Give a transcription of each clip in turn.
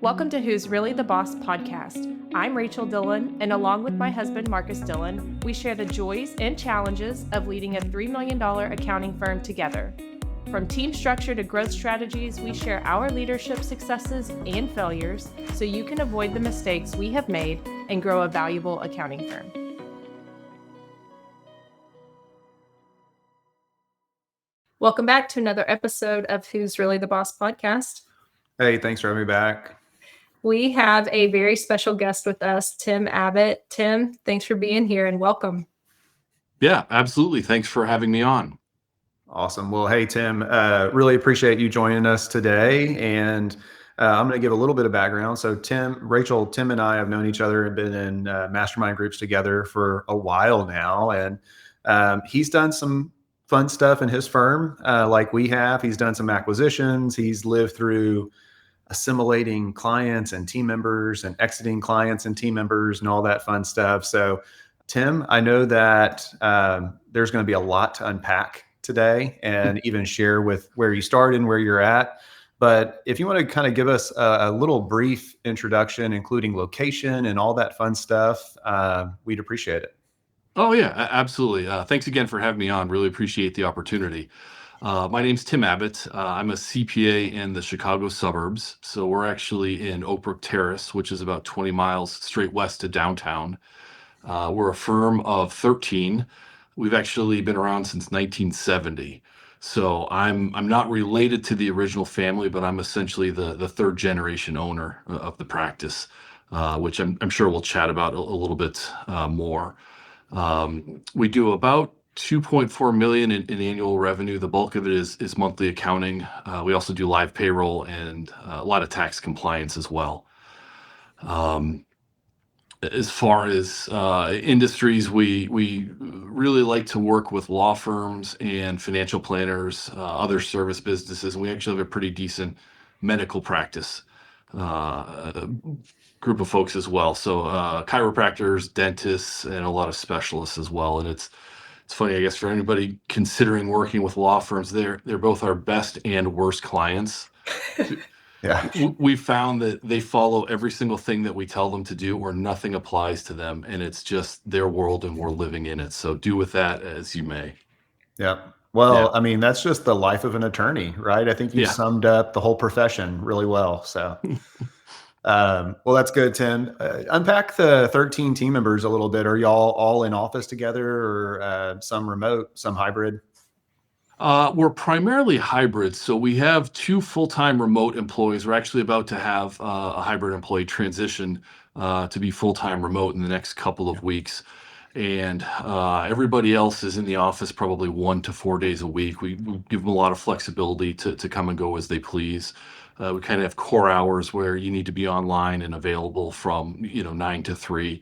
Welcome to Who's Really the Boss podcast. I'm Rachel Dillon, and along with my husband, Marcus Dillon, we share the joys and challenges of leading a $3 million accounting firm together. From team structure to growth strategies, we share our leadership successes and failures so you can avoid the mistakes we have made and grow a valuable accounting firm. Welcome back to another episode of Who's Really the Boss podcast. Hey, thanks for having me back. We have a very special guest with us, Tim Abbott. Tim, thanks for being here and welcome. Yeah, absolutely. Thanks for having me on. Awesome. Well, hey, Tim, really appreciate you joining us today. And I'm going to give a little bit of background. So Rachel, Tim and I have known each other and been in mastermind groups together for a while now. And he's done some fun stuff in his firm like we have. He's done some acquisitions. He's lived through assimilating clients and team members and exiting clients and team members and all that fun stuff. So Tim, I know that there's going to be a lot to unpack today and even share with where you started and where you're at. But if you want to kind of give us a little brief introduction, including location and all that fun stuff, we'd appreciate it. Oh, yeah, absolutely. Thanks again for having me on. Really appreciate the opportunity. My name's Tim Abbott. I'm a CPA in the Chicago suburbs. So we're actually in Oak Brook Terrace, which is about 20 miles straight west of downtown. We're a firm of 13. We've actually been around since 1970. So I'm not related to the original family, but I'm essentially the third generation owner of the practice, which I'm sure we'll chat about a little bit more. We do about 2.4 million in annual revenue. The bulk of it is monthly accounting. We also do live payroll and a lot of tax compliance as well. As far as industries, we really like to work with law firms and financial planners, other service businesses, and we actually have a pretty decent medical practice group of folks as well. So chiropractors, dentists, and a lot of specialists as well. And it's funny, I guess, for anybody considering working with law firms, they're both our best and worst clients. Yeah. We found that they follow every single thing that we tell them to do, or nothing applies to them, and it's just their world and we're living in it. So do with that as you may. Yeah. Well, I mean, that's just the life of an attorney, right? I think you summed up the whole profession really well. So, well, that's good, Tim. Unpack the 13 team members a little bit. Are y'all all in office together, or some remote, some hybrid? We're primarily hybrid. So we have 2 full-time remote employees. We're actually about to have a hybrid employee transition to be full-time remote in the next couple of weeks. And everybody else is in the office probably 1 to 4 days a week. We give them a lot of flexibility to come and go as they please. We kind of have core hours where you need to be online and available from 9 to 3.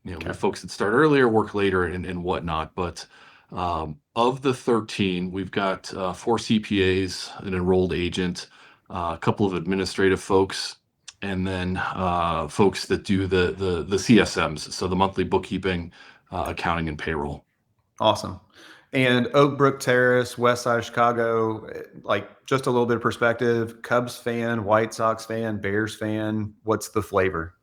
We have folks that start earlier, work later, and whatnot. But of the 13, we've got 4 CPAs, an enrolled agent, a couple of administrative folks, and then folks that do the CSMs, so the monthly bookkeeping, accounting, and payroll. Awesome. And Oak Brook Terrace, west side of Chicago, like just a little bit of perspective, Cubs fan, White Sox fan, Bears fan, what's the flavor?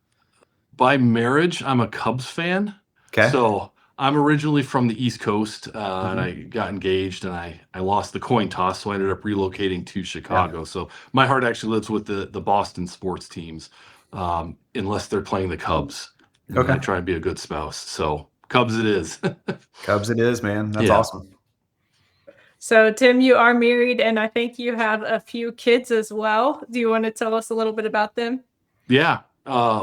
By marriage, I'm a Cubs fan. Okay. So I'm originally from the East Coast, and I got engaged, and I lost the coin toss, so I ended up relocating to Chicago. Yeah. So my heart actually lives with the Boston sports teams, unless they're playing the Cubs. Okay. I try and be a good spouse. So Cubs it is. Cubs it is, man. That's awesome. So Tim, you are married, and I think you have a few kids as well. Do you want to tell us a little bit about them? Yeah.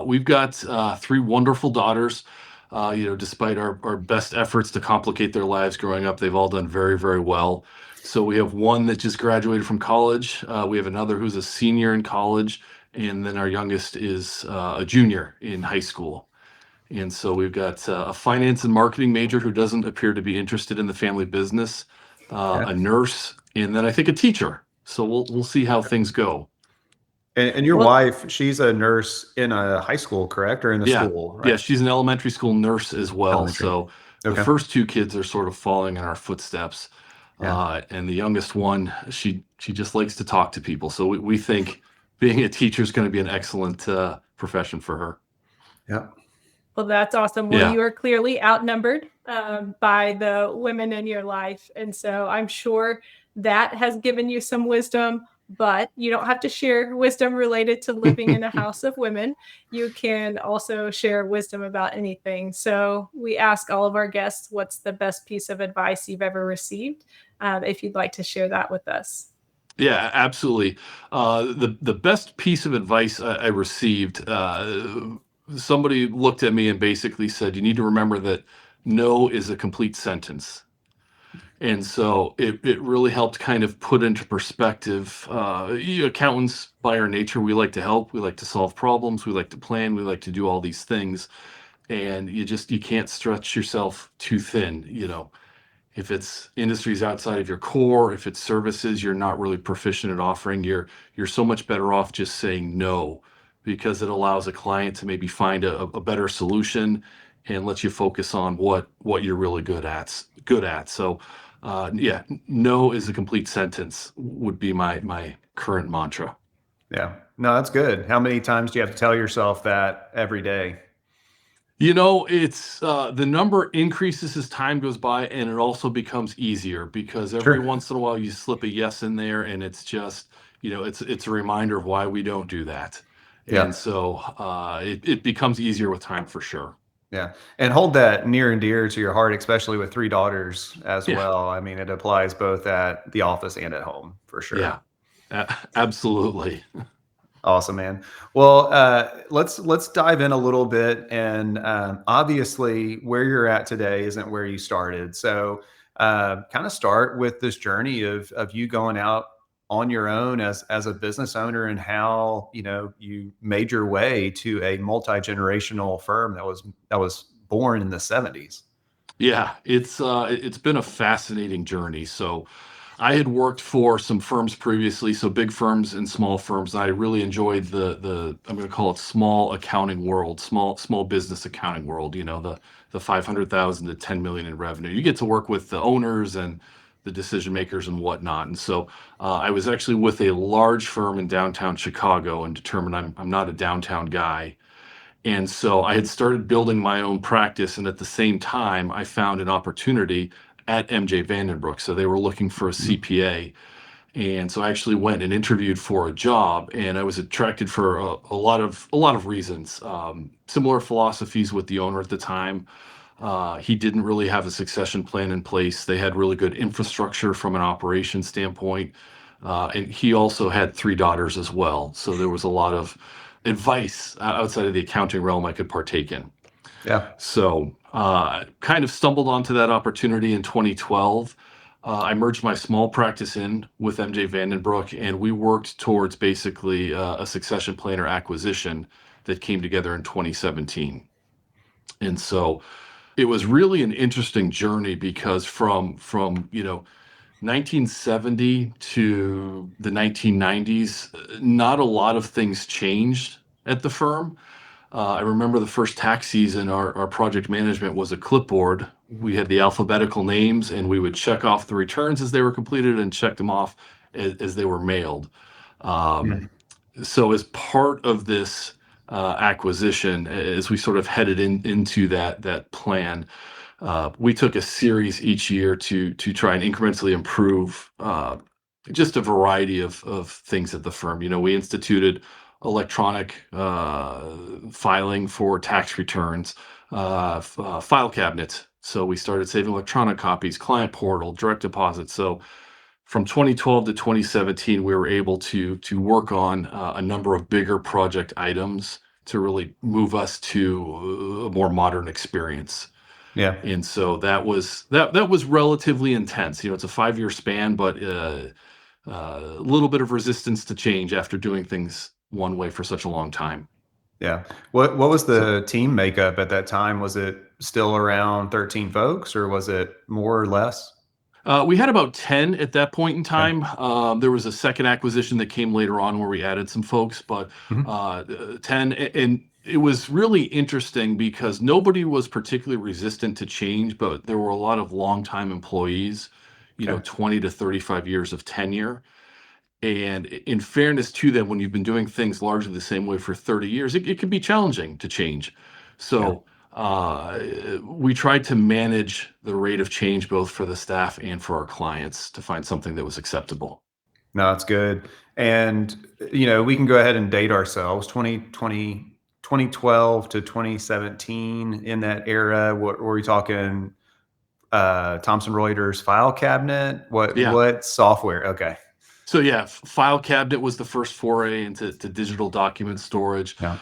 We've got 3 wonderful daughters. Despite our best efforts to complicate their lives growing up, they've all done very, very well. So we have one that just graduated from college. We have another who's a senior in college, and then our youngest is a junior in high school. And so we've got a finance and marketing major who doesn't appear to be interested in the family business, a nurse, and then I think a teacher. So we'll see how things go. And your wife, she's a nurse in a high school, correct? Or in the school, right? Yeah, she's an elementary school nurse as well. Elementary. So the first 2 kids are sort of following in our footsteps. And the youngest one, she just likes to talk to people. So we think being a teacher is going to be an excellent profession for her. Yeah. Well, that's awesome. Well, Yeah. you are clearly outnumbered by the women in your life. And so I'm sure that has given you some wisdom, but you don't have to share wisdom related to living in a house of women. You can also share wisdom about anything. So we ask all of our guests, what's the best piece of advice you've ever received? If you'd like to share that with us. Yeah, absolutely. The best piece of advice I received, somebody looked at me and basically said, "You need to remember that no is a complete sentence." And so it really helped kind of put into perspective. Accountants, by our nature, we like to help, we like to solve problems, we like to plan, we like to do all these things, and you can't stretch yourself too thin. If it's industries outside of your core, if it's services you're not really proficient at offering, you're so much better off just saying no, because it allows a client to maybe find a better solution and lets you focus on what you're really good at. So yeah, no is a complete sentence would be my current mantra. Yeah. No, that's good. How many times do you have to tell yourself that every day? It's the number increases as time goes by, and it also becomes easier because every Sure. once in a while you slip a yes in there, and it's just, it's a reminder of why we don't do that. And Yeah. so it becomes easier with time for sure. Yeah. And hold that near and dear to your heart, especially with three daughters as Yeah, well. I mean, it applies both at the office and at home for sure. yeah, absolutely. Awesome, man. Well, let's dive in a little bit, and obviously, where you're at today isn't where you started. So, kind of start with this journey of you going out on your own as a business owner, and how you made your way to a multi-generational firm that was born in the '70s. Yeah, it's been a fascinating journey. So I had worked for some firms previously, so big firms and small firms. I really enjoyed the I'm going to call it small accounting world, small business accounting world. The 500,000 to 10 million in revenue. You get to work with the owners and the decision makers and whatnot. And so I was actually with a large firm in downtown Chicago and determined I'm not a downtown guy. And so I had started building my own practice, and at the same time, I found an opportunity at MJ Vanden Brook. So they were looking for a Mhm. CPA. And so I actually went and interviewed for a job, and I was attracted for a lot of reasons. Similar philosophies with the owner at the time. He didn't really have a succession plan in place. They had really good infrastructure from an operation standpoint. And he also had three daughters as well. So there was a lot of advice outside of the accounting realm I could partake in. Yeah. So kind of stumbled onto that opportunity in 2012. I merged my small practice in with MJ Vanden Brook, and we worked towards basically a succession plan or acquisition that came together in 2017. And so it was really an interesting journey because from 1970 to the 1990s, not a lot of things changed at the firm. I remember the first tax season, our project management was a clipboard. We had the alphabetical names, and we would check off the returns as they were completed and check them off as they were mailed. Um, Mhm. so, as part of this acquisition, as we sort of headed into that plan, we took a series each year to try and incrementally improve just a variety of things at the firm. We instituted electronic filing for tax returns, file cabinets. So we started saving electronic copies, client portal, direct deposit. So from 2012 to 2017, we were able to work on a number of bigger project items to really move us to a more modern experience. Yeah. And so that was relatively intense. It's a 5-year span, but a little bit of resistance to change after doing things one way for such a long time. Yeah. What was So the team makeup at that time? Was it still around 13 folks, or was it more or less? we had about 10 at that point in Okay. time. There was a second acquisition that came later on where we added some folks, but Mhm. 10. And it was really interesting because nobody was particularly resistant to change, but there were a lot of longtime employees, Okay. 20 to 35 years of tenure. And in fairness to them, when you've been doing things largely the same way for 30 years, it can be challenging to change. Yeah. So we tried to manage the rate of change both for the staff and for our clients to find something that was acceptable. No, that's good. And, we can go ahead and date ourselves 2012 to 2017 in that era. What were we talking? Thomson Reuters file cabinet? Yeah. What software? Okay. So yeah, file cabinet was the first foray into digital document storage. Yeah.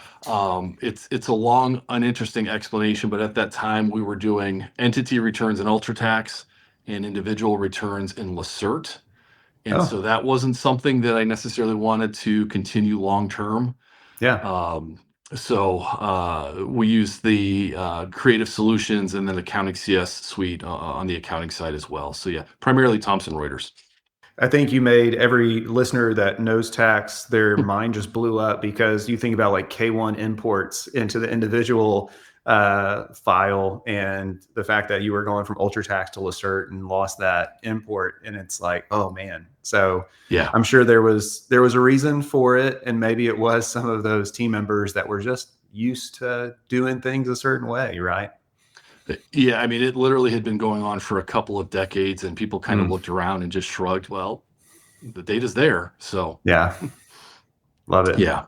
It's a long, uninteresting explanation, but at that time we were doing entity returns in UltraTax and individual returns in Lacert. And so Oh, that wasn't something that I necessarily wanted to continue long term. yeah. So we use the Creative Solutions and then Accounting CS suite on the accounting side as well. So yeah, primarily Thomson Reuters. I think you made every listener that knows tax, their mind just blew up because you think about like K1 imports into the individual file and the fact that you were going from UltraTax to Lacert and lost that import. And it's like, oh man. So Yeah. I'm sure there was a reason for it. And maybe it was some of those team members that were just used to doing things a certain way, right? Yeah, I mean, it literally had been going on for a couple of decades, and people kind of Mm, looked around and just shrugged. Well, the data's there, so yeah. Love it. yeah,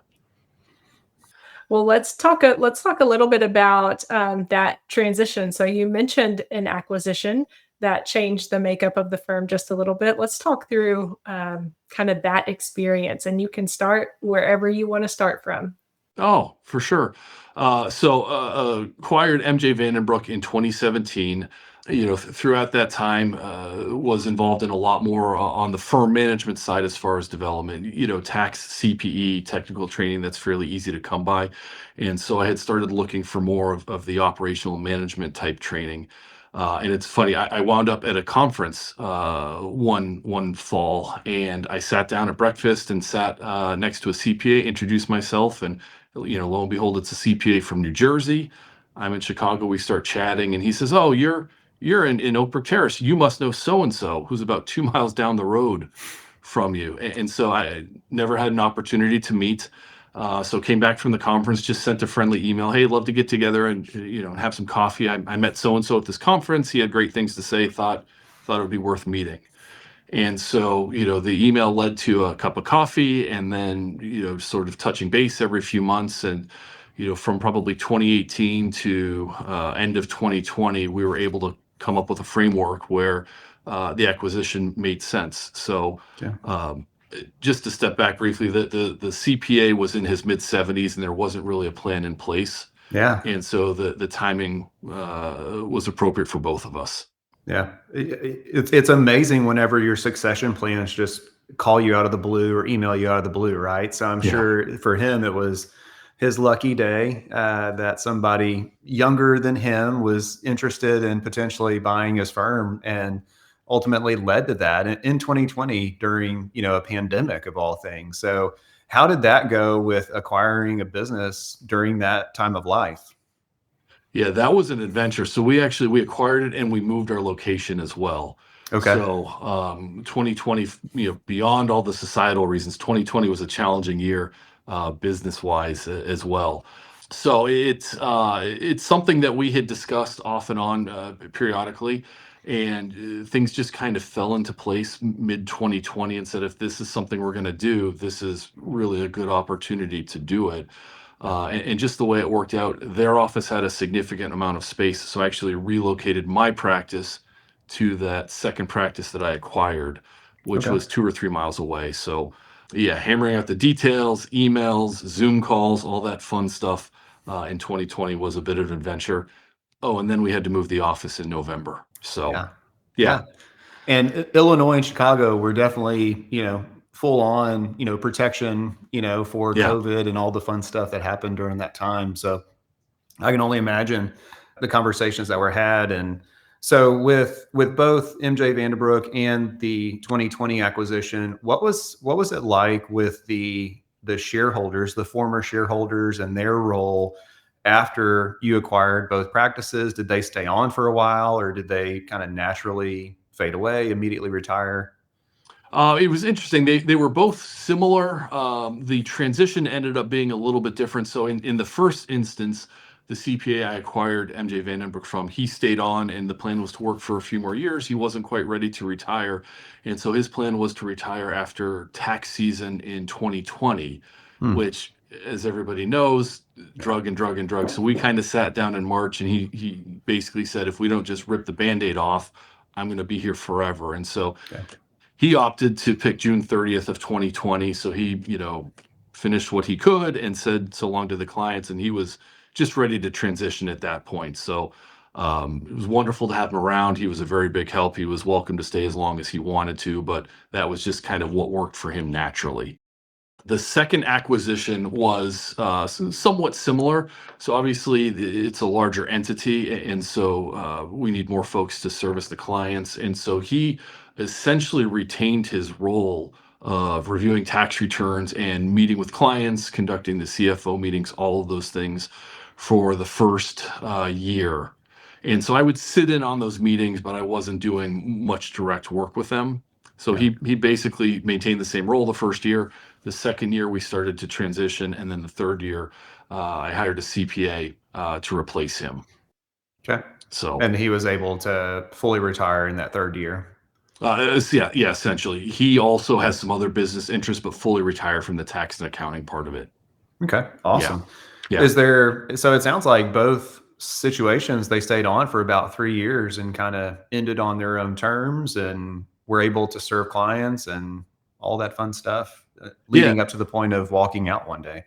Well, let's talk a little bit about that transition. So you mentioned an acquisition that changed the makeup of the firm just a little bit. Let's talk through kind of that experience, and you can start wherever you want to start from. oh, for sure. Acquired MJ Vanden Brook in 2017. Throughout that time, was involved in a lot more on the firm management side as far as development. Tax, CPE, technical training that's fairly easy to come by, and so I had started looking for more of the operational management type training. And it's funny, I wound up at a conference one fall, and I sat down at breakfast and sat next to a CPA, introduced myself, and lo and behold, it's a CPA from New Jersey. I'm in Chicago. We start chatting, and he says, "Oh, you're in Oak Brook Terrace. You must know so and so, who's about 2 miles down the road from you." And so I never had an opportunity to meet. So came back from the conference, just sent a friendly email. Hey, love to get together and have some coffee. I met so and so at this conference. He had great things to say. Thought it would be worth meeting. And so, the email led to a cup of coffee and then, sort of touching base every few months. And, from probably 2018 to end of 2020, we were able to come up with a framework where the acquisition made sense. So, Yeah. just to step back briefly, the CPA was in his mid 70s and there wasn't really a plan in place. Yeah. And so the timing was appropriate for both of us. Yeah. It's amazing whenever your succession plans just call you out of the blue or email you out of the blue, right? So I'm Yeah. sure for him, it was his lucky day that somebody younger than him was interested in potentially buying his firm and ultimately led to that in 2020 during, a pandemic of all things. So how did that go with acquiring a business during that time of life? Yeah, that was an adventure. So we acquired it and we moved our location as well. Okay. So 2020, beyond all the societal reasons, 2020 was a challenging year business wise as well. So it's something that we had discussed off and on periodically, and things just kind of fell into place mid 2020 and said, if this is something we're going to do, this is really a good opportunity to do it. And just the way it worked out, their office had a significant amount of space. So I actually relocated my practice to that second practice that I acquired, which Okay. was 2 or 3 miles away. So, yeah, hammering out the details, emails, Zoom calls, all that fun stuff in 2020 was a bit of an adventure. Oh, and then we had to move the office in November. So, Yeah. yeah, Yeah. And Illinois and Chicago were definitely, full on, protection, for yeah. COVID and all the fun stuff that happened during that time. So I can only imagine the conversations that were had. And so with both MJ Vanden Brook and the 2020 acquisition, what was it like with the shareholders, the former shareholders and their role after you acquired both practices? Did they stay on for a while or did they kind of naturally fade away, immediately retire? It was interesting. They were both similar. The transition ended up being a little bit different. So in the first instance, the CPA I acquired MJ Vanden Brook from, he stayed on, and the plan was to work for a few more years. He wasn't quite ready to retire, and so his plan was to retire after tax season in 2020, Hmm. which, as everybody knows, drug and drug and drug. So we kind of sat down in March, and he basically said, if we don't just rip the Band-Aid off, I'm going to be here forever. And so Okay. he opted to pick June 30th of 2020. So he, finished what he could and said so long to the clients, and he was just ready to transition at that point. So it was wonderful to have him around. He was a very big help. He was welcome to stay as long as he wanted to, but that was just kind of what worked for him naturally. The second acquisition was somewhat similar. So obviously it's a larger entity, and so we need more folks to service the clients. And so he essentially retained his role of reviewing tax returns and meeting with clients, conducting the CFO meetings, all of those things for the first year. And so I would sit in on those meetings, but I wasn't doing much direct work with them. So Yeah. he basically maintained the same role the first year. The second year, we started to transition, and then the third year, I hired a CPA to replace him. Okay. So, And he was able to fully retire in that third year. yeah, essentially, he also has some other business interests, but fully retired from the tax and accounting part of it. Okay. Yeah, Awesome. yeah. So it sounds like both situations they stayed on for about 3 years and kind of ended on their own terms and were able to serve clients and all that fun stuff, Yeah, leading up to the point of walking out one day.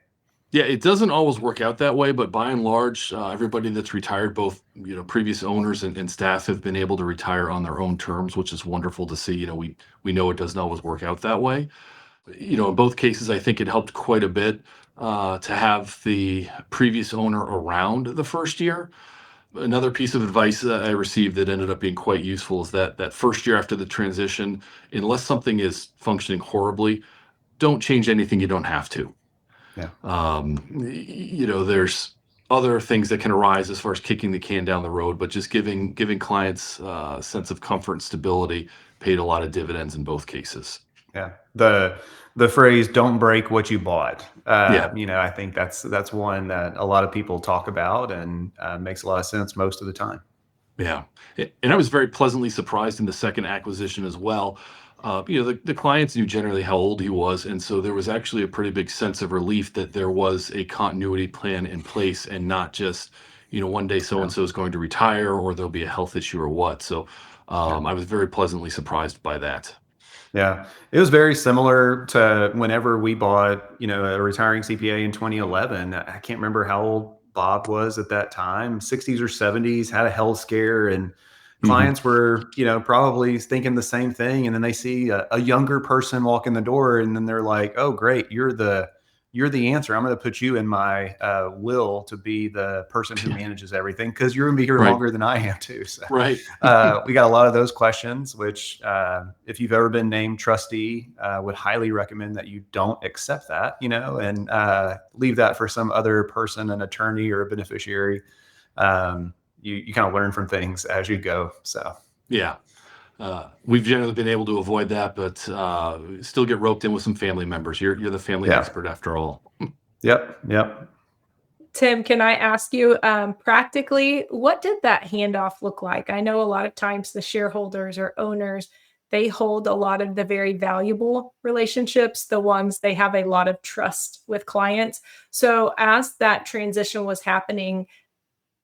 yeah, it doesn't always work out that way, but by and large, everybody that's retired, both previous owners and staff, have been able to retire on their own terms, which is wonderful to see. We know it doesn't always work out that way. In both cases, I think it helped quite a bit to have the previous owner around the first year. Another piece of advice that I received that ended up being quite useful is that first year after the transition, unless something is functioning horribly, don't change anything you don't have to. Yeah. There's other things that can arise as far as kicking the can down the road, but just giving clients a sense of comfort and stability paid a lot of dividends in both cases. Yeah. The phrase "don't break what you bought." Yeah. I think that's one that a lot of people talk about and makes a lot of sense most of the time. Yeah. And I was very pleasantly surprised in the second acquisition as well. The clients knew generally how old he was. And so there was actually a pretty big sense of relief that there was a continuity plan in place and not just, one day so and Yeah. so is going to retire or there'll be a health issue or what. So Yeah. I was very pleasantly surprised by that. Yeah. It was very similar to whenever we bought, a retiring CPA in 2011. I can't remember how old Bob was at that time, 60s or 70s, had a health scare, and Mhm. clients were, probably thinking the same thing. And then they see a younger person walk in the door, and then they're like, "Oh, great. You're the answer. I'm going to put you in my will to be the person who manages everything because you're going to be here Right. longer than I am too." So Right. we got a lot of those questions, which if you've ever been named trustee, would highly recommend that you don't accept that, and leave that for some other person, an attorney or a beneficiary. You kind of learn from things as you go. So Yeah. We've generally been able to avoid that, but still get roped in with some family members. You're the family yeah, expert after all. yep. Tim, can I ask you, practically, what did that handoff look like? I know a lot of times the shareholders or owners, they hold a lot of the very valuable relationships, the ones they have a lot of trust with clients. So as that transition was happening,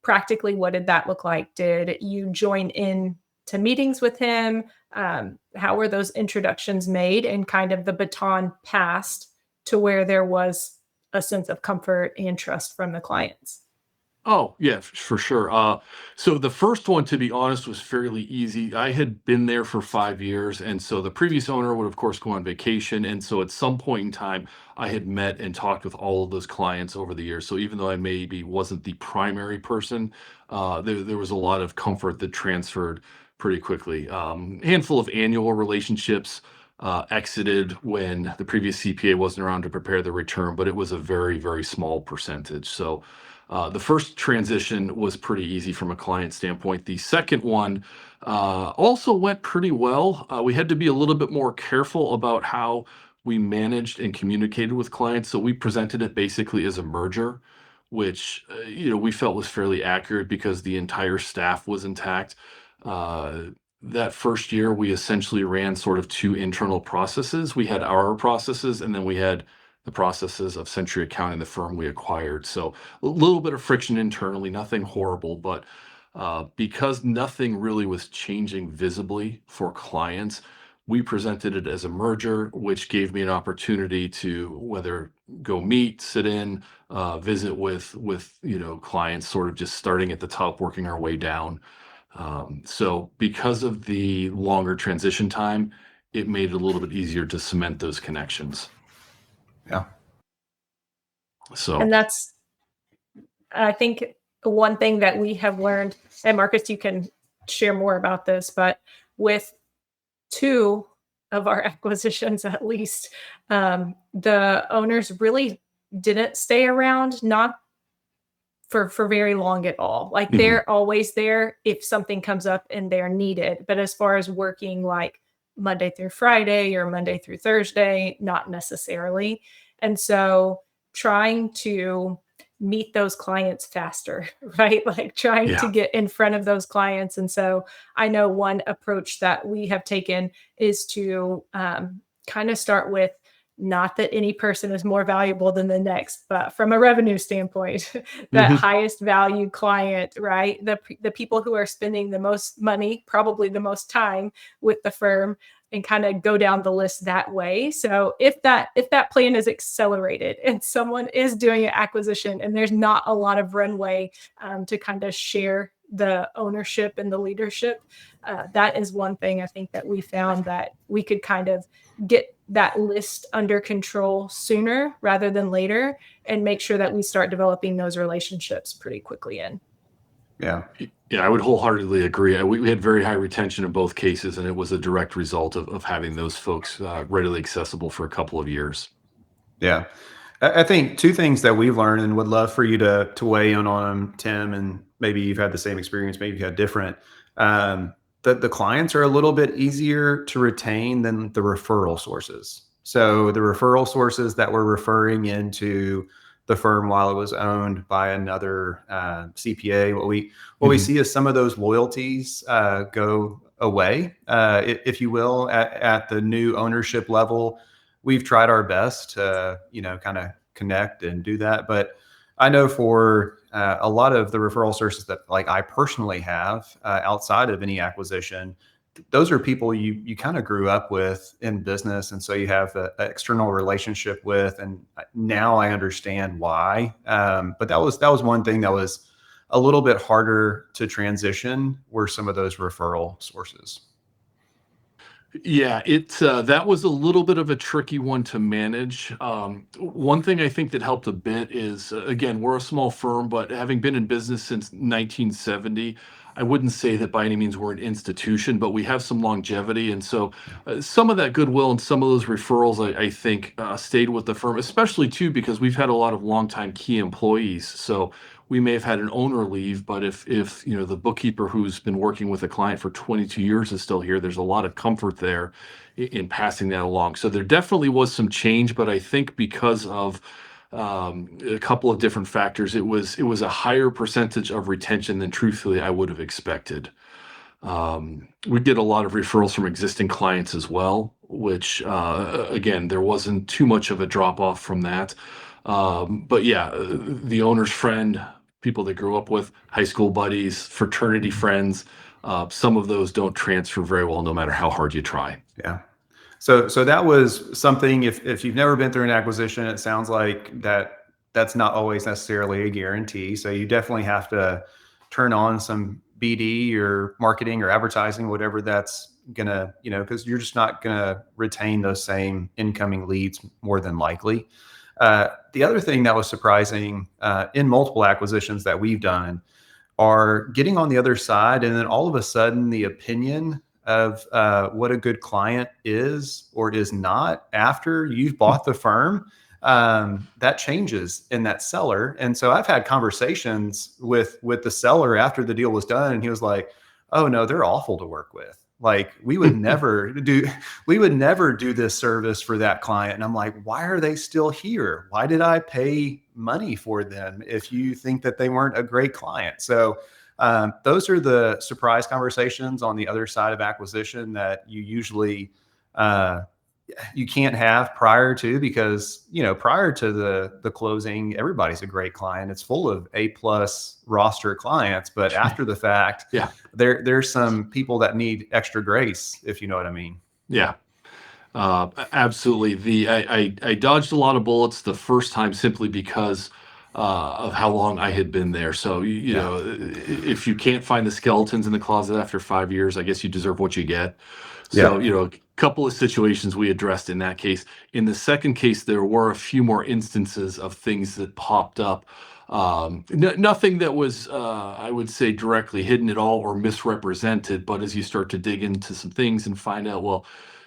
practically, what did that look like? Did you join in to meetings with him? How were those introductions made and kind of the baton passed to where there was a sense of comfort and trust from the clients? Oh, yeah, for sure. So the first one, to be honest, was fairly easy. I had been there for 5 years, and so the previous owner would, of course, go on vacation. And so at some point in time, I had met and talked with all of those clients over the years. So even though I maybe wasn't the primary person, there was a lot of comfort that transferred pretty quickly. Handful of annual relationships exited when the previous CPA wasn't around to prepare the return, but it was a very, very small percentage. So The first transition was pretty easy from a client standpoint. The second one also went pretty well. We had to be a little bit more careful about how we managed and communicated with clients. So we presented it basically as a merger, which we felt was fairly accurate because the entire staff was intact. Uh, that first year, we essentially ran sort of two internal processes. We had our processes, and then we had the processes of Century Accounting, the firm we acquired. So a little bit of friction internally, nothing horrible, but because nothing really was changing visibly for clients, we presented it as a merger, which gave me an opportunity to whether go meet, sit in, visit with clients, sort of just starting at the top, working our way down. So because of the longer transition time, it made it a little bit easier to cement those connections. Yeah. So And that's, I think, one thing that we have learned, and Marcus, you can share more about this, but with two of our acquisitions, at least, the owners really didn't stay around, not for very long at all. Like mhm. they're always there if something comes up and they're needed. But as far as working like Monday through Friday or Monday through Thursday, not necessarily. And so trying to meet those clients faster, right? Like trying to Yeah. get in front of those clients. And so I know one approach that we have taken is to kind of start with, not that any person is more valuable than the next, but from a revenue standpoint, that Mhm. highest value client, right? The people who are spending the most money, probably the most time with the firm, and kind of go down the list that way. So if that plan is accelerated and someone is doing an acquisition and there's not a lot of runway to kind of share the ownership and the leadership, that is one thing I think that we found that we could kind of get that list under control sooner rather than later, and make sure that we start developing those relationships pretty quickly in. Yeah. Yeah, I would wholeheartedly agree. We had very high retention in both cases, and it was a direct result of having those folks readily accessible for a couple of years. Yeah. I think two things that we've learned and would love for you to weigh in on them, Tim, and maybe you've had the same experience, maybe you've had different. The clients are a little bit easier to retain than the referral sources. So the referral sources that were referring into the firm while it was owned by another CPA, what we Mhm. see is some of those loyalties go away, if you will, at the new ownership level. We've tried our best to, kind of connect and do that. But I know for a lot of the referral sources that like I personally have outside of any acquisition, those are people you kind of grew up with in business. And so you have an external relationship with, and now I understand why. But that was one thing that was a little bit harder to transition, were some of those referral sources. Yeah, that was a little bit of a tricky one to manage. One thing I think that helped a bit is, again, we're a small firm, but having been in business since 1970, I wouldn't say that by any means we're an institution, but we have some longevity, and so some of that goodwill and some of those referrals, I think, stayed with the firm, especially too because we've had a lot of longtime key employees. So we may have had an owner leave, but if the bookkeeper who's been working with a client for 22 years is still here, there's a lot of comfort there in passing that along. So there definitely was some change, but I think because of a couple of different factors, it was a higher percentage of retention than truthfully I would have expected. We did a lot of referrals from existing clients as well, which again, there wasn't too much of a drop off from that. But yeah, the owner's friend, people they grew up with, high school buddies, fraternity friends, some of those don't transfer very well, no matter how hard you try. Yeah. So that was something. If you've never been through an acquisition, it sounds like that's not always necessarily a guarantee. So you definitely have to turn on some BD or marketing or advertising, whatever that's gonna, because you're just not gonna retain those same incoming leads more than likely. The other thing that was surprising in multiple acquisitions that we've done are getting on the other side, and then all of a sudden the opinion of what a good client is or is not after you've bought the firm that changes in that seller. And so I've had conversations with the seller after the deal was done, and he was like, "Oh no, they're awful to work with. Like we would never do this service for that client." And I'm like, "Why are they still here? Why did I pay money for them if you think that they weren't a great client?" So those are the surprise conversations on the other side of acquisition that you usually you can't have prior to, because prior to the closing, everybody's a great client. It's full of A+ roster clients, but after the fact, Yeah. there's some people that need extra grace, if you know what I mean. Yeah. Absolutely. I dodged a lot of bullets the first time simply because of how long I had been there. So Yeah. if you can't find the skeletons in the closet after 5 years, I guess you deserve what you get. So Yeah. a couple of situations we addressed in that case. In the second case, there were a few more instances of things that popped up. Nothing that was, I would say, directly hidden at all or misrepresented. But as you start to dig into some things and find out, well,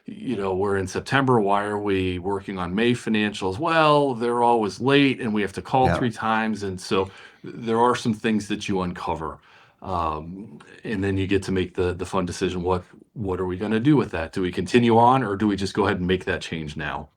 we're in September. Why are we working on May financials? Well, they're always late and we have to call Yeah. 3 times. And so there are some things that you uncover. And then you get to make the fun decision. What are we going to do with that? Do we continue on, or do we just go ahead and make that change now?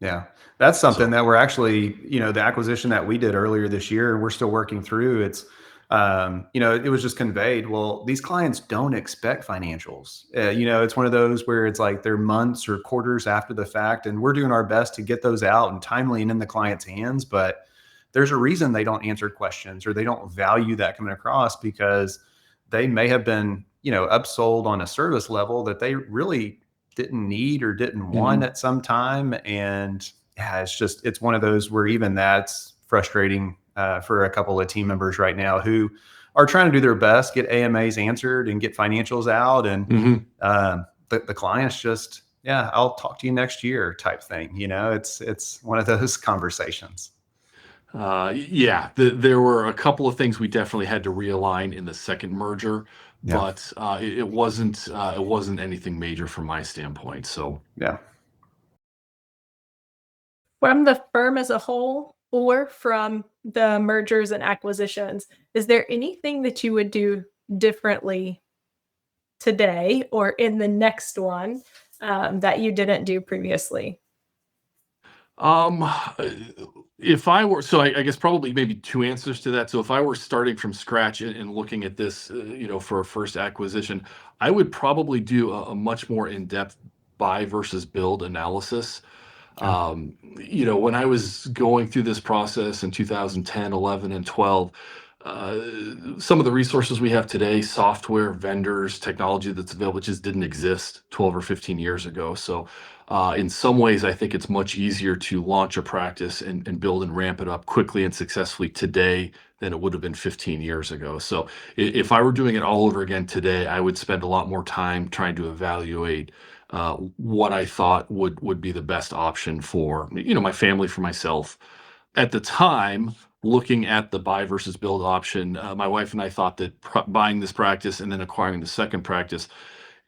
Yeah. That's something So, that we're actually, the acquisition that we did earlier this year, and we're still working through. It's, it was just conveyed. Well, these clients don't expect financials. It's one of those where it's like they're months or quarters after the fact, and we're doing our best to get those out and timely and in the client's hands. But there's a reason they don't answer questions, or they don't value that coming across, because they may have been, upsold on a service level that they really didn't need or didn't want mhm. at some time. And yeah, it's one of those where even that's frustrating for a couple of team members right now who are trying to do their best, get AMAs answered and get financials out. And Mhm. the clients just, yeah, I'll talk to you next year type thing. It's one of those conversations. Yeah, there were a couple of things we definitely had to realign in the second merger, Yeah. but it wasn't anything major from my standpoint. So, Yeah. From the firm as a whole or from the mergers and acquisitions, is there anything that you would do differently today or in the next one, that you didn't do previously? um, if I were, so I guess probably maybe two answers to that. So if I were starting from scratch and looking at this, for a first acquisition, I would probably do a much more in-depth buy versus build analysis. Yeah. When I was going through this process in 2010, 11, and 12, uh, some of the resources we have today, software, vendors, technology that's available, just didn't exist 12 or 15 years ago. So, in some ways, I think it's much easier to launch a practice and build and ramp it up quickly and successfully today than it would have been 15 years ago. So, if I were doing it all over again today, I would spend a lot more time trying to evaluate what I thought would be the best option for my family, for myself. At the time, looking at the buy versus build option, my wife and I thought that buying this practice and then acquiring the second practice,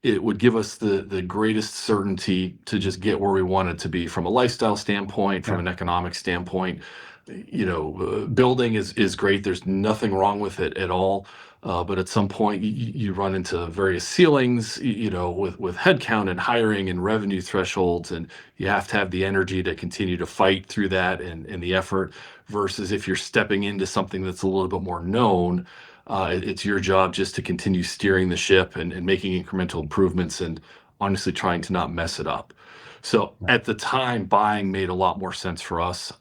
it would give us the greatest certainty to just get where we wanted to be from a lifestyle standpoint, from Yeah. an economic standpoint. Building is great. There's nothing wrong with it at all. But at some point, you run into various ceilings, with headcount and hiring and revenue thresholds, and you have to have the energy to continue to fight through that and the effort. Versus if you're stepping into something that's a little bit more known, it's your job just to continue steering the ship and making incremental improvements and honestly trying to not mess it up. So Yeah. at the time, buying made a lot more sense for us.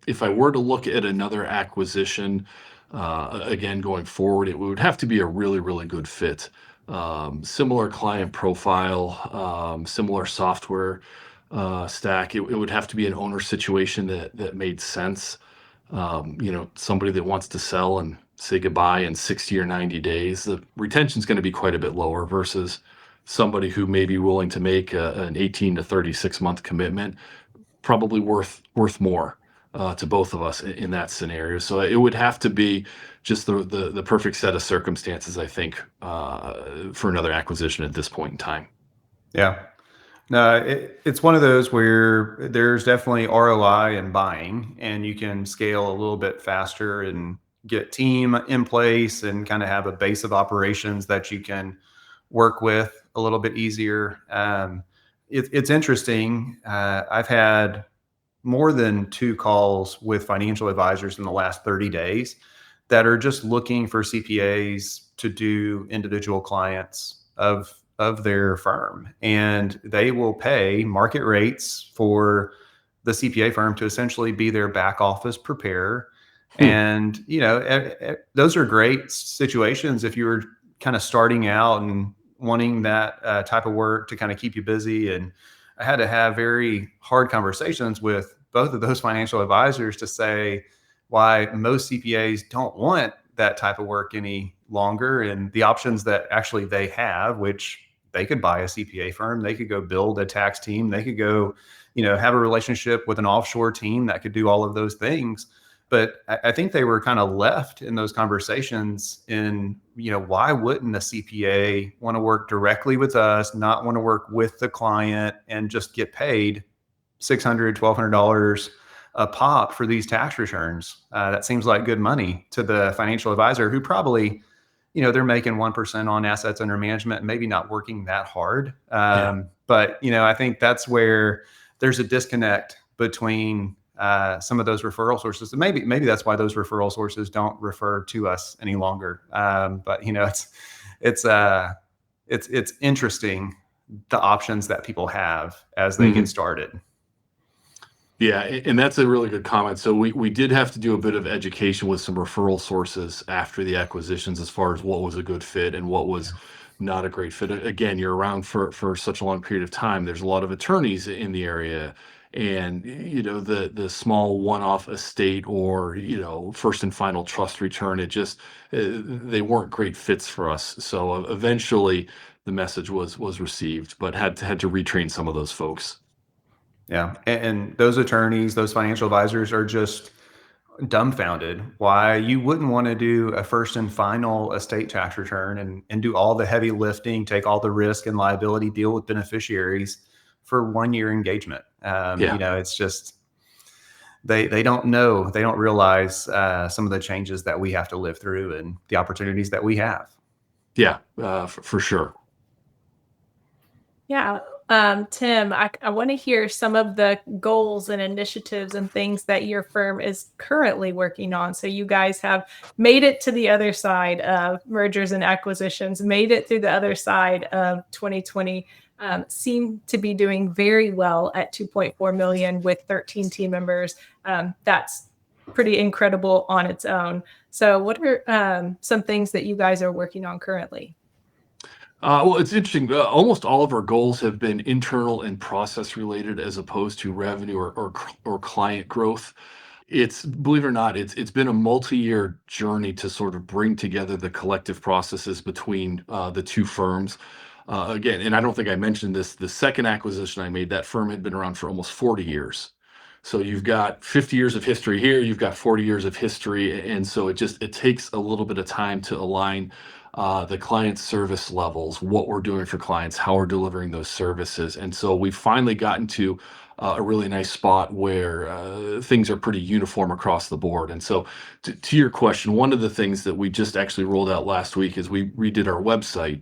If I were to look at another acquisition, again going forward, it would have to be a really, really good fit. Similar client profile, similar software stack. It would have to be an owner situation that made sense. Somebody that wants to sell and say goodbye in 60 or 90 days, the retention is going to be quite a bit lower versus somebody who may be willing to make an 18 to 36-month commitment, probably worth more to both of us in that scenario. So it would have to be just the perfect set of circumstances, I think, for another acquisition at this point in time. Yeah. No, it's one of those where there's definitely ROI in buying, and you can scale a little bit faster and get team in place and kind of have a base of operations that you can work with a little bit easier. It's interesting. I've had more than two calls with financial advisors in the last 30 days that are just looking for CPAs to do individual clients of their firm, and they will pay market rates for the CPA firm to essentially be their back office preparer. Hmm. And those are great situations if you were kind of starting out and wanting that type of work to kind of keep you busy. And I had to have very hard conversations with both of those financial advisors to say why most CPAs don't want that type of work any longer, and the options that actually they have, which they could buy a CPA firm, they could go build a tax team, they could go, have a relationship with an offshore team that could do all of those things. But I think they were kind of left in those conversations in, why wouldn't a CPA want to work directly with us, not want to work with the client and just get paid $600, $1,200 a pop for these tax returns? That seems like good money to the financial advisor who probably, they're making 1% on assets under management, maybe not working that hard. Yeah. But, I think that's where there's a disconnect between some of those referral sources. And maybe that's why those referral sources don't refer to us any longer. But, it's interesting the options that people have as they get Mhm. started. Yeah, and that's a really good comment. So we did have to do a bit of education with some referral sources after the acquisitions as far as what was a good fit and what was not a great fit. Again, you're around for such a long period of time. There's a lot of attorneys in the area, and the small one-off estate or first and final trust return. It just they weren't great fits for us. So eventually, the message was received, but had to retrain some of those folks. Yeah. And those attorneys, those financial advisors are just dumbfounded why you wouldn't want to do a first and final estate tax return and do all the heavy lifting, take all the risk and liability, deal with beneficiaries for 1 year engagement. Yeah. It's just, they don't know, they don't realize some of the changes that we have to live through and the opportunities that we have. Yeah, for sure. Yeah. Tim, I want to hear some of the goals and initiatives and things that your firm is currently working on. So you guys have made it to the other side of mergers and acquisitions, made it through the other side of 2020, seem to be doing very well at 2.4 million with 13 team members. That's pretty incredible on its own. So what are some things that you guys are working on currently? Well, it's interesting. Almost all of our goals have been internal and process related, as opposed to revenue or client growth. It's, believe it or not, it's been a multi-year journey to sort of bring together the collective processes between the two firms. Again, and I don't think I mentioned this. The second acquisition I made, that firm had been around for almost 40 years. So you've got 50 years of history here, you've got 40 years of history, and so it takes a little bit of time to align the client service levels, what we're doing for clients, how we're delivering those services. And so we've finally gotten to a really nice spot where things are pretty uniform across the board. And so, to your question, one of the things that we just actually rolled out last week is we redid our website.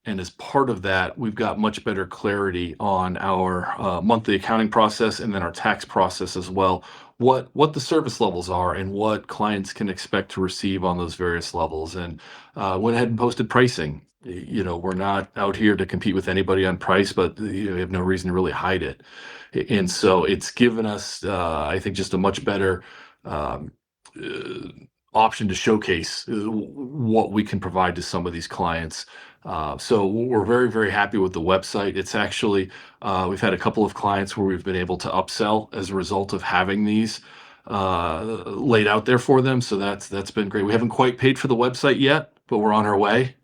And as part of that, we've got much better clarity on our monthly accounting process and then our tax process as well. What the service levels are and what clients can expect to receive on those various levels. And went ahead and posted pricing. We're not out here to compete with anybody on price, but we have no reason to really hide it. And so it's given us, I think, just a much better um, uh, option to showcase what we can provide to some of these clients. So we're very, very happy with the website. It's actually, we've had a couple of clients where we've been able to upsell as a result of having these laid out there for them. So that's been great. We haven't quite paid for the website yet, but we're on our way.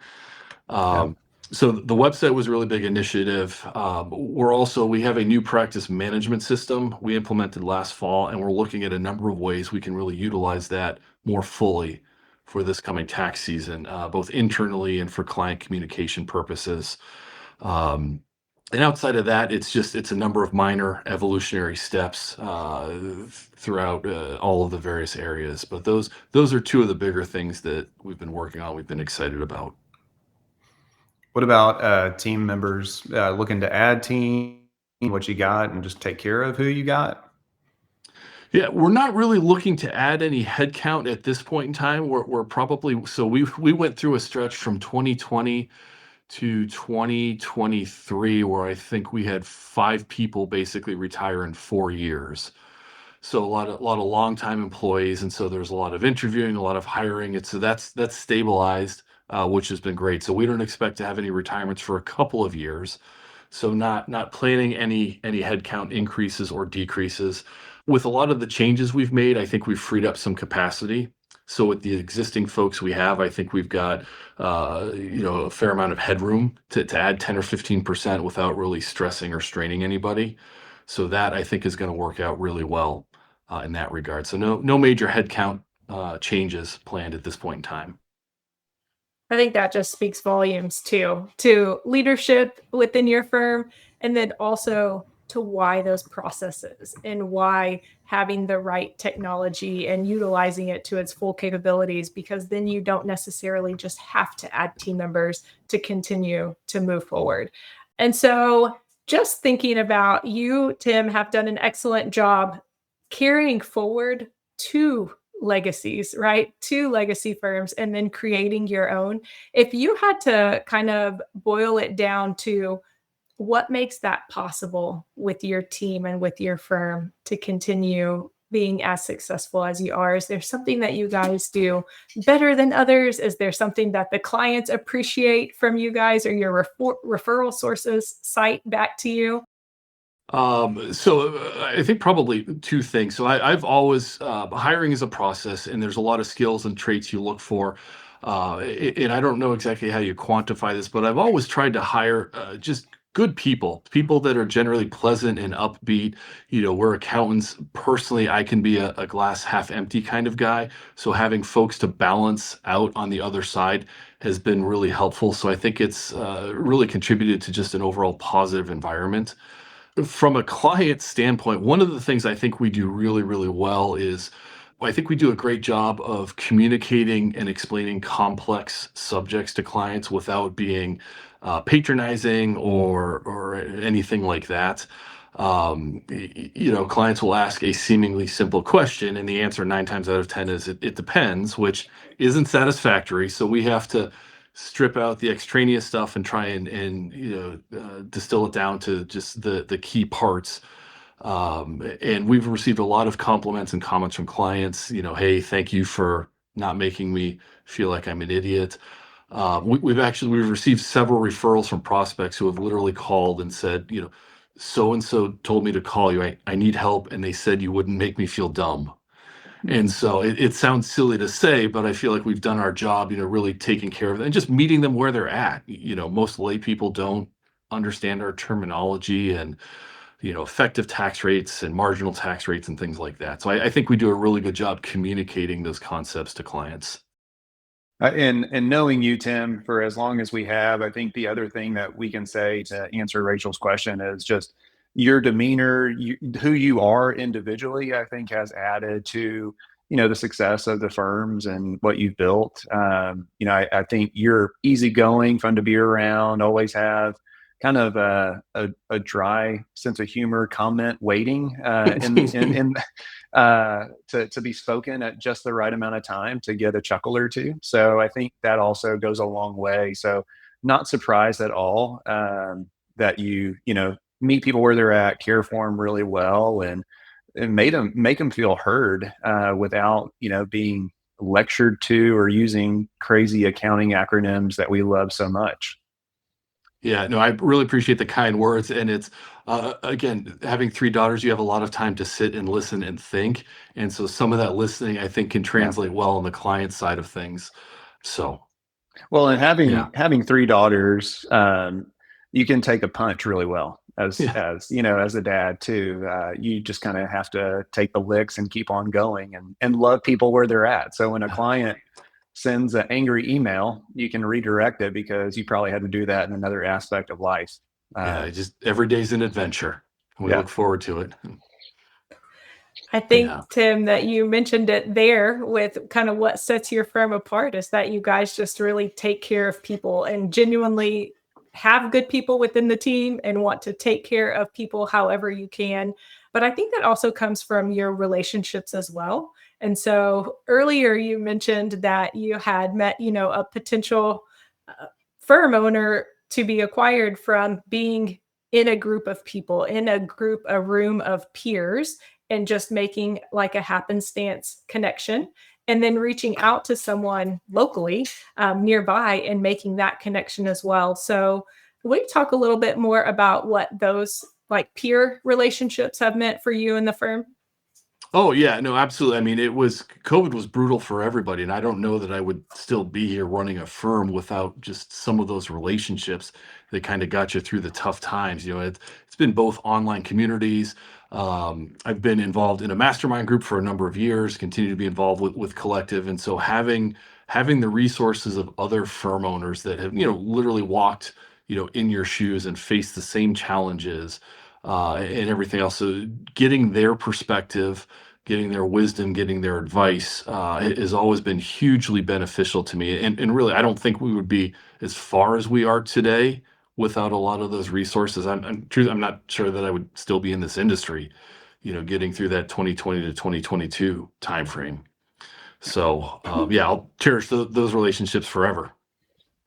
Yeah. So the website was a really big initiative. We have a new practice management system we implemented last fall, and we're looking at a number of ways we can really utilize that more fully for this coming tax season, both internally and for client communication purposes. Um, And outside of that, it's a number of minor evolutionary steps throughout all of the various areas. But those are two of the bigger things that we've been working on. We've been excited about. What about team members looking to add team? What you got, and just take care of who you got? Yeah, we're not really looking to add any headcount at this point in time. We're probably so we went through a stretch from 2020 to 2023 where I think we had 5 people basically retire in 4 years. So a lot of longtime employees, and so there's a lot of interviewing, a lot of hiring. It's so that's stabilized, which has been great. So we don't expect to have any retirements for a couple of years. So not planning any headcount increases or decreases. With a lot of the changes we've made, I think we've freed up some capacity. So with the existing folks we have, I think we've got a fair amount of headroom to add 10 or 15% without really stressing or straining anybody. So that I think is going to work out really well in that regard. So no major headcount changes planned at this point in time. I think that just speaks volumes too, to leadership within your firm, and then also to why those processes and why having the right technology and utilizing it to its full capabilities, because then you don't necessarily just have to add team members to continue to move forward. And so, just thinking about you, Tim, have done an excellent job carrying forward two legacies, right? Two legacy firms, and then creating your own. If you had to kind of boil it down to what makes that possible with your team and with your firm to continue being as successful as you are, is there something that you guys do better than others? Is there something that the clients appreciate from you guys, or your referral sources cite back to you? I think probably two things. So I've always hiring is a process, and there's a lot of skills and traits you look for. And I don't know exactly how you quantify this, but I've always tried to hire just good people that are generally pleasant and upbeat. We're accountants. Personally, I can be a glass half empty kind of guy. So having folks to balance out on the other side has been really helpful. So I think it's really contributed to just an overall positive environment. From a client standpoint, one of the things I think we do really, really well is I think we do a great job of communicating and explaining complex subjects to clients without being patronizing or anything like that. Clients will ask a seemingly simple question, and the answer 9 times out of 10 is it depends, which isn't satisfactory. So we have to strip out the extraneous stuff and try and distill it down to just the key parts. And we've received a lot of compliments and comments from clients. Hey, thank you for not making me feel like I'm an idiot. We've received several referrals from prospects who have literally called and said, so and so told me to call you. I need help, and they said you wouldn't make me feel dumb. And so it sounds silly to say, but I feel like we've done our job, really taking care of them and just meeting them where they're at. Most lay people don't understand our terminology and, effective tax rates and marginal tax rates and things like that. So I think we do a really good job communicating those concepts to clients. And knowing you, Tim, for as long as we have, I think the other thing that we can say to answer Rachel's question is just your demeanor, who you are individually, I think has added to, the success of the firms and what you've built. I think you're easygoing, fun to be around, always have kind of a dry sense of humor, comment waiting to be spoken at just the right amount of time to get a chuckle or two. So I think that also goes a long way. So not surprised at all that you meet people where they're at, care for them really well, and make them feel heard without being lectured to or using crazy accounting acronyms that we love so much. Yeah, no, I really appreciate the kind words. And it's, again, having 3 daughters, you have a lot of time to sit and listen and think. And so some of that listening, I think, can Yeah. translate well on the client side of things. So, Well, and yeah. having 3 daughters, you can take a punch really well Yeah. as a dad too. You just kind of have to take the licks and keep on going and love people where they're at. So when a client sends an angry email, you can redirect it because you probably had to do that in another aspect of life. Uh, Yeah, just every day's an adventure. We yeah. look forward to it. I Yeah. think, Tim, that you mentioned it there with kind of what sets your firm apart is that you guys just really take care of people and genuinely have good people within the team and want to take care of people however you can. But I think that also comes from your relationships as well. And so earlier you mentioned that you had met, a potential uh, firm owner to be acquired from being in a group of people, in a room of peers, and just making like a happenstance connection and then reaching out to someone locally nearby and making that connection as well. So we talk a little bit more about what those like peer relationships have meant for you and the firm. Oh yeah, no, absolutely. I mean, COVID was brutal for everybody, and I don't know that I would still be here running a firm without just some of those relationships that kind of got you through the tough times. It's been both online communities. I've been involved in a mastermind group for a number of years, continue to be involved with collective, and so having the resources of other firm owners that have literally walked in your shoes and faced the same challenges and everything else. So getting their perspective, getting their wisdom, getting their advice has always been hugely beneficial to me. And really, I don't think we would be as far as we are today without a lot of those resources. I'm not sure that I would still be in this industry, getting through that 2020 to 2022 timeframe. So yeah, I'll cherish those relationships forever.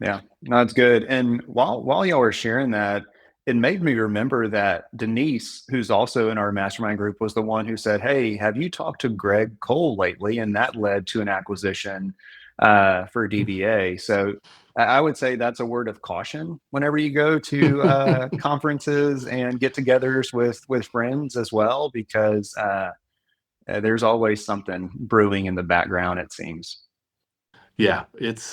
Yeah, no, that's good. And while y'all were sharing that, it made me remember that Denise, who's also in our mastermind group, was the one who said, "Hey, have you talked to Greg Cole lately?" And that led to an acquisition for DBA. So I would say that's a word of caution whenever you go to conferences and get-togethers with friends as well, because there's always something brewing in the background, it seems. Yeah, it's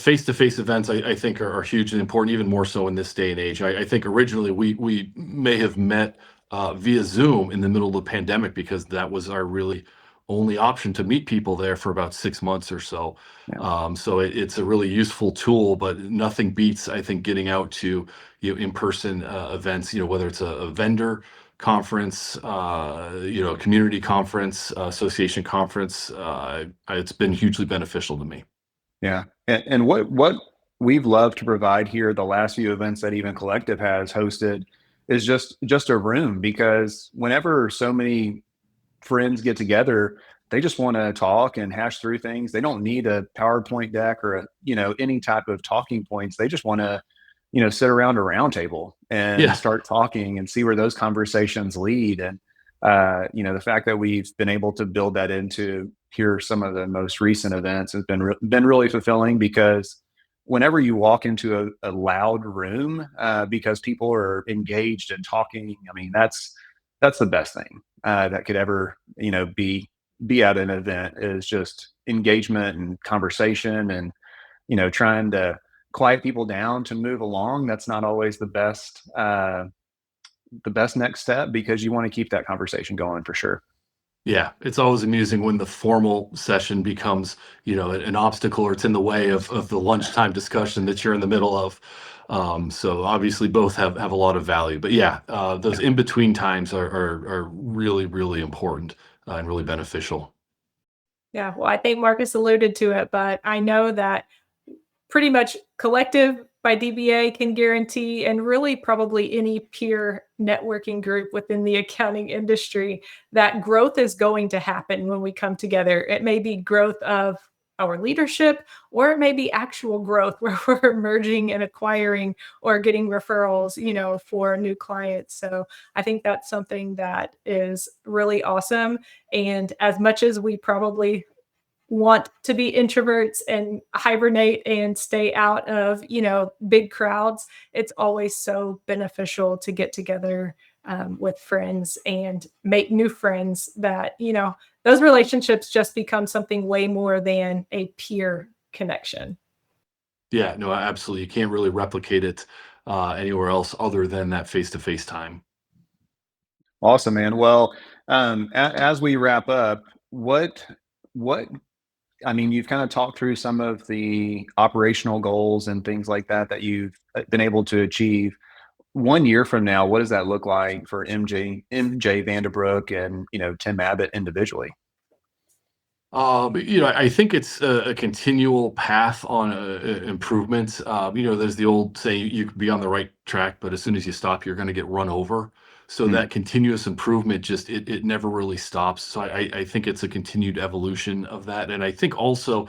face-to-face events. I think are hugely important, even more so in this day and age. I think originally we may have met via Zoom in the middle of the pandemic because that was our really only option to meet people there for about 6 months or so. Yeah. So it's a really useful tool, but nothing beats, I think, getting out to in-person events. Whether it's a vendor conference, community conference, association conference. It's been hugely beneficial to me. Yeah. And what we've loved to provide here, the last few events that even Collective has hosted, is just a room, because whenever so many friends get together, they just want to talk and hash through things. They don't need a PowerPoint deck or any type of talking points. They just want to sit around a round table and Yeah, start talking and see where those conversations lead. And the fact that we've been able to build that into here some of the most recent events has been really fulfilling, because whenever you walk into a loud room, because people are engaged and talking, I mean, that's the best thing that could ever be at an event, is just engagement and conversation, and trying to quiet people down to move along. That's not always the best next step, because you want to keep that conversation going for sure. yeah. It's always amusing when the formal session becomes, an obstacle, or it's in the way of the lunchtime discussion that you're in the middle of. So obviously both have a lot of value. But yeah, those in between times are really, really important and really beneficial. Yeah, well, I think Marcus alluded to it, but I know that pretty much Collective by DBA can guarantee, and really probably any peer networking group within the accounting industry, that growth is going to happen when we come together. It may be growth of our leadership, or it may be actual growth where we're merging and acquiring or getting referrals, for new clients. So I think that's something that is really awesome. And as much as we probably want to be introverts and hibernate and stay out of big crowds, it's always so beneficial to get together with friends and make new friends, that those relationships just become something way more than a peer connection. Yeah, no, absolutely. You can't really replicate it anywhere else other than that face-to-face time. Awesome, man. Well, as we wrap up, what I mean, you've kind of talked through some of the operational goals and things like that you've been able to achieve. 1 year from now, what does that look like for MJ Vanden Brook and, Tim Abbott individually? I think it's a continual path on improvements. There's the old saying, you could be on the right track, but as soon as you stop, you're going to get run over. So Hmm. that continuous improvement just it never really stops. So I think it's a continued evolution of that. And I think also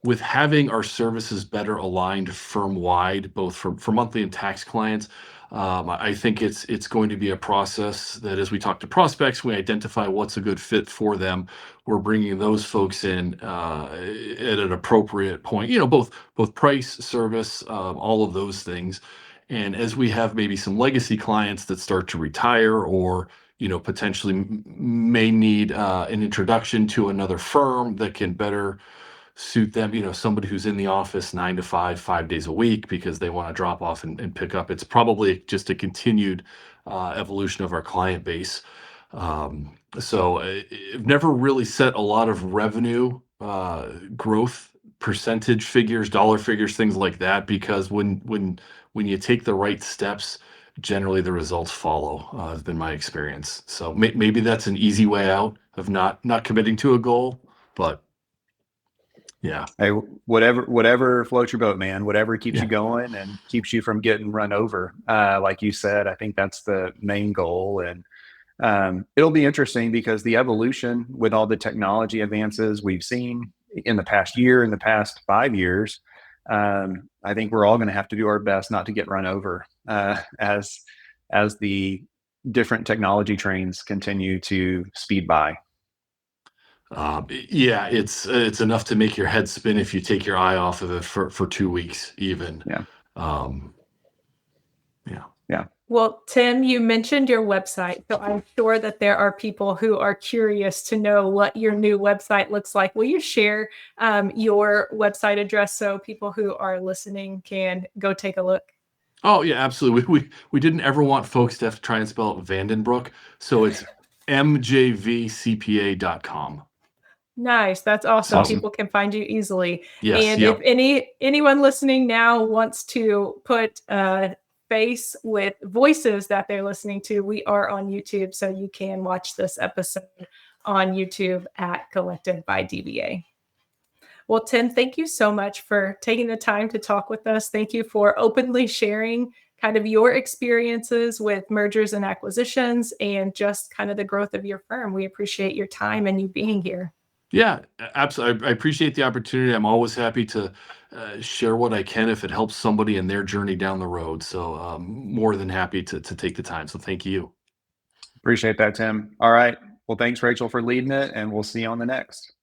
with having our services better aligned firm wide, both for monthly and tax clients, I think it's going to be a process that as we talk to prospects, we identify what's a good fit for them. We're bringing those folks in at an appropriate point. Both price, service, all of those things. And as we have maybe some legacy clients that start to retire or potentially may need an introduction to another firm that can better suit them, somebody who's in the office 9 to 5, 5 days a week because they want to drop off and pick up. It's probably just a continued evolution of our client base. So I've never really set a lot of revenue growth percentage figures, dollar figures, things like that, because when you take the right steps, generally the results follow. Has been my experience. So maybe that's an easy way out of not committing to a goal, but yeah. Hey, whatever floats your boat, man. Whatever keeps Yeah. you going and keeps you from getting run over. Like you said, I think that's the main goal. And it'll be interesting because the evolution with all the technology advances we've seen in the past year, in the past 5 years, I think we're all going to have to do our best not to get run over as the different technology trains continue to speed by. Yeah, it's enough to make your head spin if you take your eye off of it for 2 weeks, even. Yeah, Um, yeah. yeah. Well, Tim, you mentioned your website, so I'm sure that there are people who are curious to know what your new website looks like. Will you share your website address so people who are listening can go take a look? Oh yeah, absolutely. We didn't ever want folks to have to try and spell it Vandenbrook, so it's mjvcpa.com. Nice. That's awesome. Awesome. People can find you easily. Yes. And if Yep. anyone listening now wants to put a face with voices that they're listening to, we are on YouTube, so you can watch this episode on YouTube at Collected by DBA. Well, Tim, thank you so much for taking the time to talk with us. Thank you for openly sharing kind of your experiences with mergers and acquisitions and just kind of the growth of your firm. We appreciate your time and you being here. Yeah, absolutely. I appreciate the opportunity. I'm always happy to share what I can if it helps somebody in their journey down the road. So more than happy to take the time. So thank you. Appreciate that, Tim. All right. Well, thanks, Rachel, for leading it, and we'll see you on the next.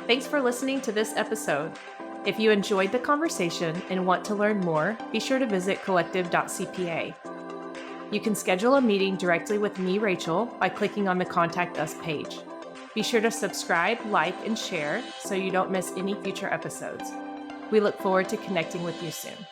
Thanks for listening to this episode. If you enjoyed the conversation and want to learn more, be sure to visit collective.cpa. You can schedule a meeting directly with me, Rachel, by clicking on the Contact Us page. Be sure to subscribe, like, and share so you don't miss any future episodes. We look forward to connecting with you soon.